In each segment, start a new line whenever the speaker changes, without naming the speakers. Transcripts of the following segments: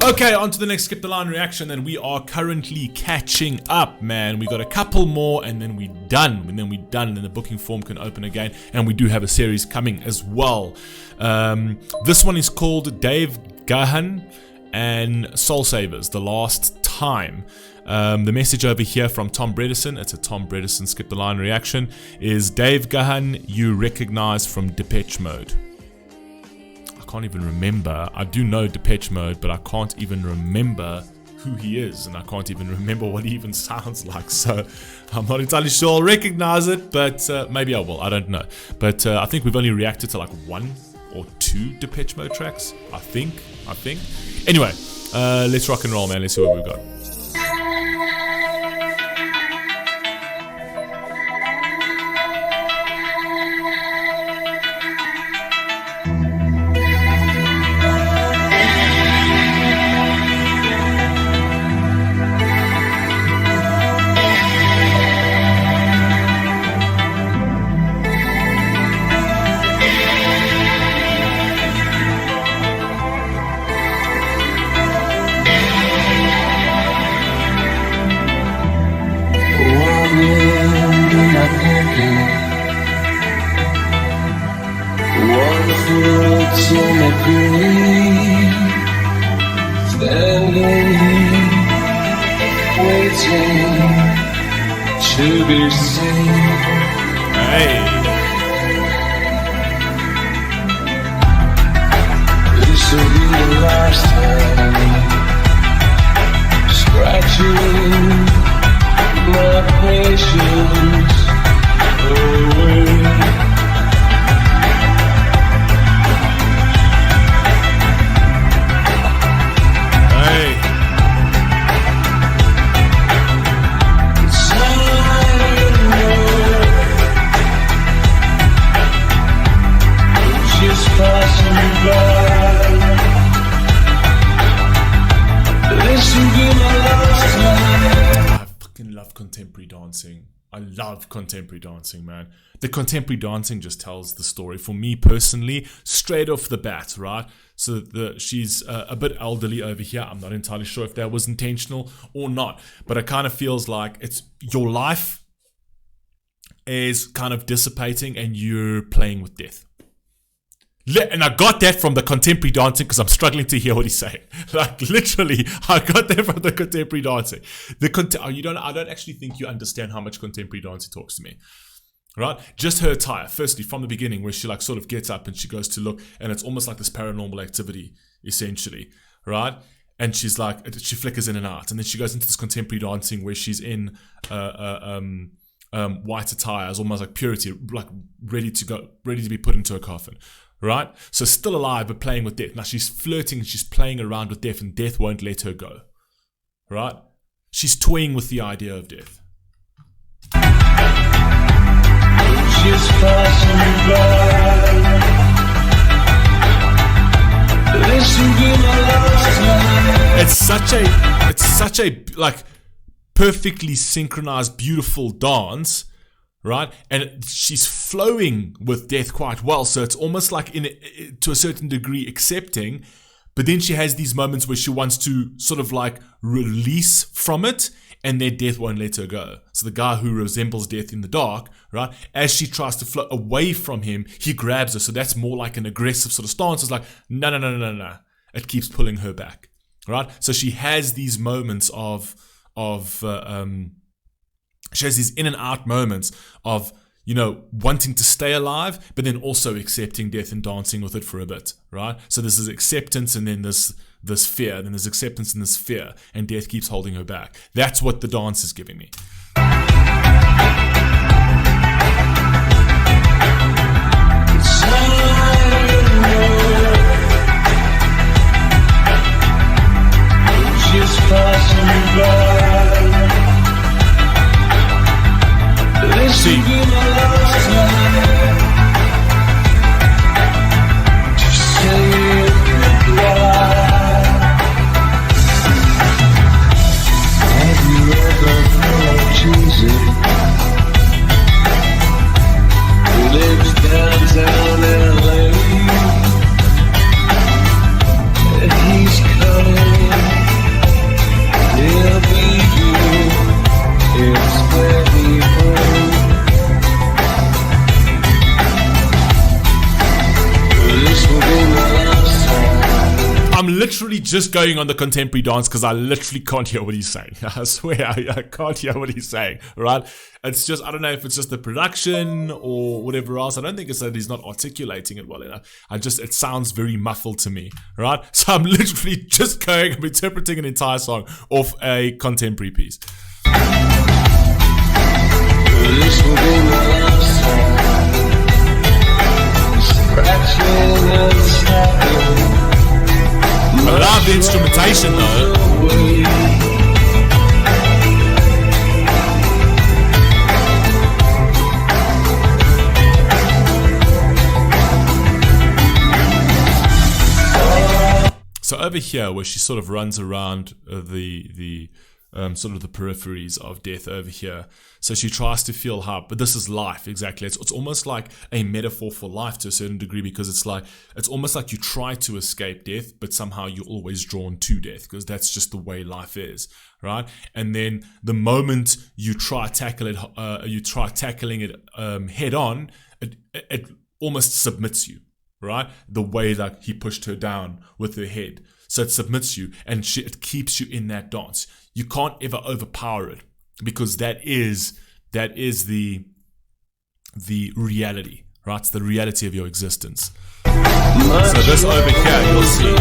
Okay, on to the next Skip the Line reaction, and we are currently catching up, man. We got a couple more, and then we're done. And then the booking form can open again, and we do have a series coming as well. This one is called Dave Gahan and Soulsavers, The Last Time. The message over here from Tom Bredesen, it's a Tom Bredesen Skip the Line reaction, is Dave Gahan you recognize from Depeche Mode. I can't even remember. I do know Depeche Mode, but I can't even remember who he is, and I can't even remember what he even sounds like, so I'm not entirely sure I'll recognize it, but maybe I will, I don't know. But I think we've only reacted to like 1 or 2 Depeche Mode tracks, I think. Anyway, let's rock and roll, man. Let's see what we've got.
Standing here, waiting to be seen.
Hey.
This will be the last time. Scratching my patience away.
I fucking love contemporary dancing. I love contemporary dancing, man. The contemporary dancing just tells the story for me personally, straight off the bat, right? So she's a bit elderly over here. I'm not entirely sure if that was intentional or not, but it kind of feels like it's your life is kind of dissipating and you're playing with death. And I got that from the contemporary dancing because I'm struggling to hear what he's saying. Like literally, I got that from the contemporary dancing. I don't actually think you understand how much contemporary dancing talks to me, right? Just her attire, firstly, from the beginning, where she like sort of gets up and she goes to look, and it's almost like this paranormal activity, essentially, right? And she's like, she flickers in and out, and then she goes into this contemporary dancing where she's in white attire, as almost like purity, like ready to be put into a coffin. Right? So still alive, but playing with death. Now she's flirting, she's playing around with death, and death won't let her go. Right? She's toying with the idea of death.
She's passing by. This will be my last time.
It's such a like perfectly synchronized, beautiful dance. Right, and she's flowing with death quite well, so it's almost like to a certain degree accepting, but then she has these moments where she wants to sort of like release from it, and then death won't let her go. So the guy who resembles death in the dark, right, as she tries to float away from him, he grabs her. So that's more like an aggressive sort of stance. It's like no. It keeps pulling her back, right? So she has these moments she has these in and out moments of, you know, wanting to stay alive, but then also accepting death and dancing with it for a bit, right? So this is acceptance and then this fear, and then there's acceptance and this fear, and death keeps holding her back. That's what the dance is giving me.
Just passing by. This will be my last time to say goodbye. Have you ever heard Jesus? Who lives downtown LA? He's coming.
I'm literally just going on the contemporary dance because I literally can't hear what he's saying. I swear, I can't hear what he's saying, right? It's just, I don't know if it's just the production or whatever else. I don't think it's that he's not articulating it well enough. It sounds very muffled to me, right? So I'm literally just I'm interpreting an entire song off a contemporary piece.
This will be my last song. Scratching and snapping.
I love the instrumentation though. So over here, where she sort of runs around the sort of the peripheries of death over here. So she tries to feel how, but this is life, exactly. It's almost like a metaphor for life to a certain degree, because it's almost like you try to escape death, but somehow you're always drawn to death, because that's just the way life is, right? And then the moment you try tackling it head on, it almost submits you, right? The way that he pushed her down with her head. So it submits you, and it keeps you in that dance. You can't ever overpower it, because that is the reality, right? It's the reality of your existence. So this over here, you'll see.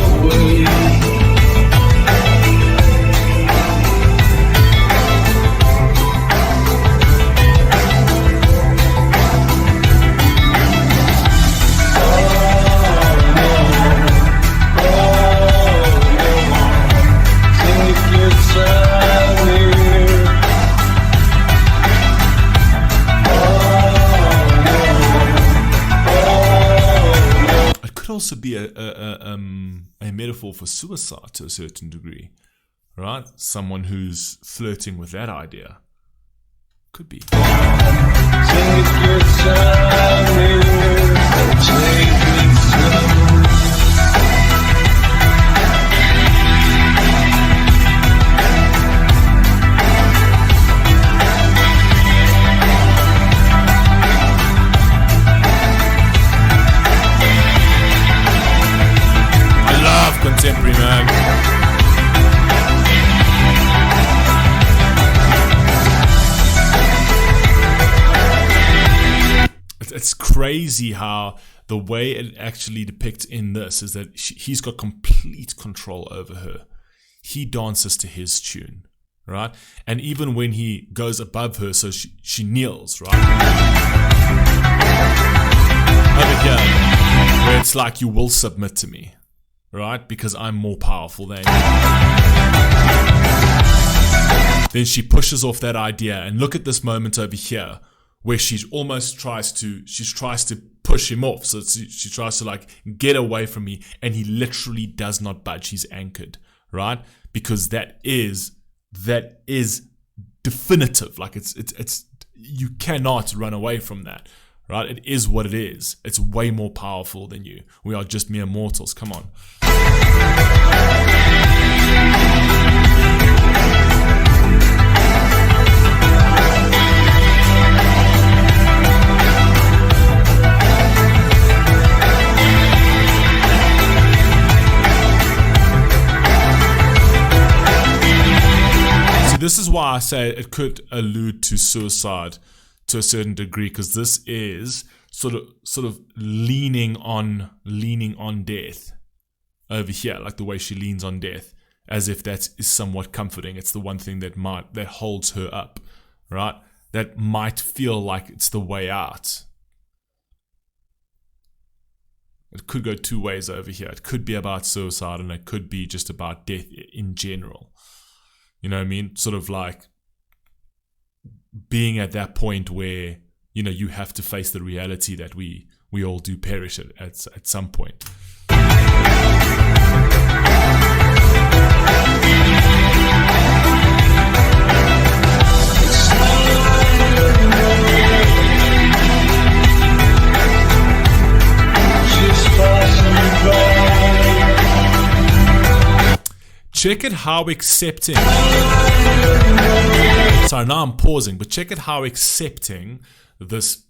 Also be a metaphor for suicide to a certain degree, right? Someone who's flirting with that idea. Could be.
Take your time here, take it slow.
Contemporary, man. It's crazy how the way it actually depicts in this is that he's got complete control over her. He dances to his tune, right? And even when he goes above her, so she kneels, right? Over here, where it's like, you will submit to me, right? Because I'm more powerful than you. Then she pushes off that idea, and look at this moment over here where she almost tries to push him off. So she tries to like get away from me, and he literally does not budge. He's anchored, right? Because that is definitive. Like it's you cannot run away from that. Right? It is what it is. It's way more powerful than you. We are just mere mortals. Come on. See, this is why I say it could allude to suicide to a certain degree, because this is sort of leaning on death over here, like the way she leans on death, as if that is somewhat comforting. It's the one thing that holds her up, right? That might feel like it's the way out. It could go two ways over here. It could be about suicide, and it could be just about death in general. You know what I mean? Sort of like being at that point where, you know, you have to face the reality that we all do perish at some point. Check it how accepting. Sorry, now I'm pausing, but check it how accepting this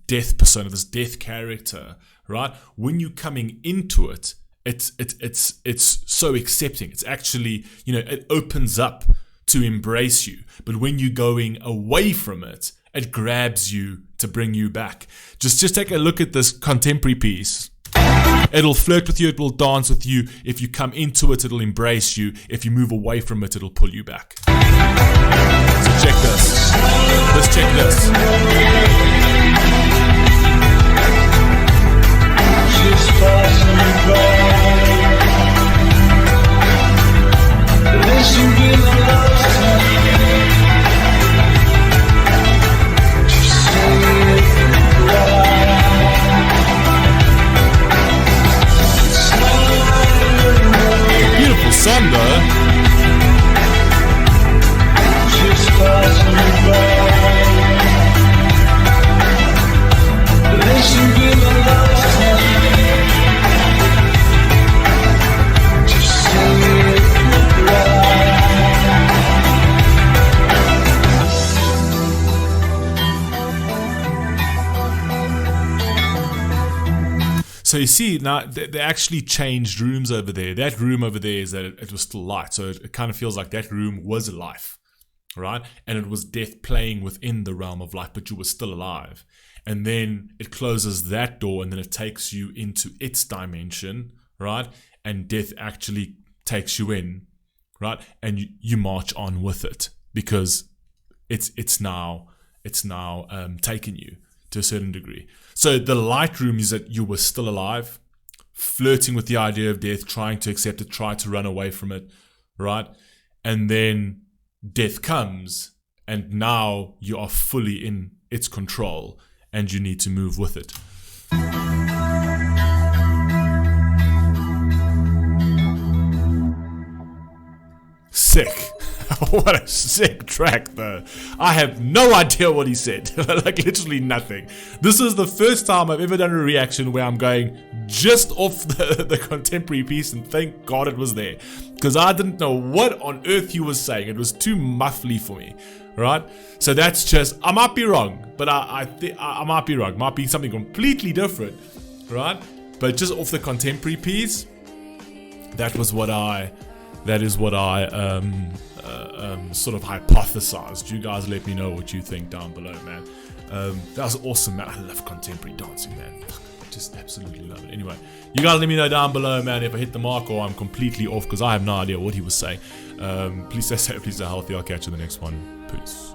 death persona, this death character, right? When you're coming into it, it's so accepting. It's actually, it opens up to embrace you. But when you're going away from it, it grabs you to bring you back. Just take a look at this contemporary piece. It'll flirt with you, it will dance with you. If you come into it, it'll embrace you. If you move away from it, it'll pull you back. So check this. Let's check this.
Just passing me by. This will be the last time. Just say it goodbye.
Beautiful song though.
Just passing me by. This will be the last time. Just say it goodbye.
So you see, now they actually changed rooms over there. That room over there is that it was still light. So it kind of feels like that room was life, right? And it was death playing within the realm of life, but you were still alive. And then it closes that door and then it takes you into its dimension, right? And death actually takes you in, right? And you march on with it because it's now taken you to a certain degree. So the light room is that you were still alive, flirting with the idea of death, trying to accept it, try to run away from it, right? And then death comes and now you are fully in its control and you need to move with it. Sick. What a sick track though. I have no idea what he said. Like literally nothing. This is the first time I've ever done a reaction where I'm going just off the contemporary piece, and thank God it was there. Because I didn't know what on earth he was saying. It was too muffly for me. Right? So that's just, I might be wrong, but I might be wrong. Might be something completely different. Right? But just off the contemporary piece, that is what I sort of hypothesized. You guys let me know what you think down below, man. That was awesome, man. I love contemporary dancing, man. Just absolutely love it. Anyway, you guys let me know down below, man, if I hit the mark or I'm completely off, because I have no idea what he was saying. Please stay safe, please stay healthy. I'll catch you in the next one. Peace.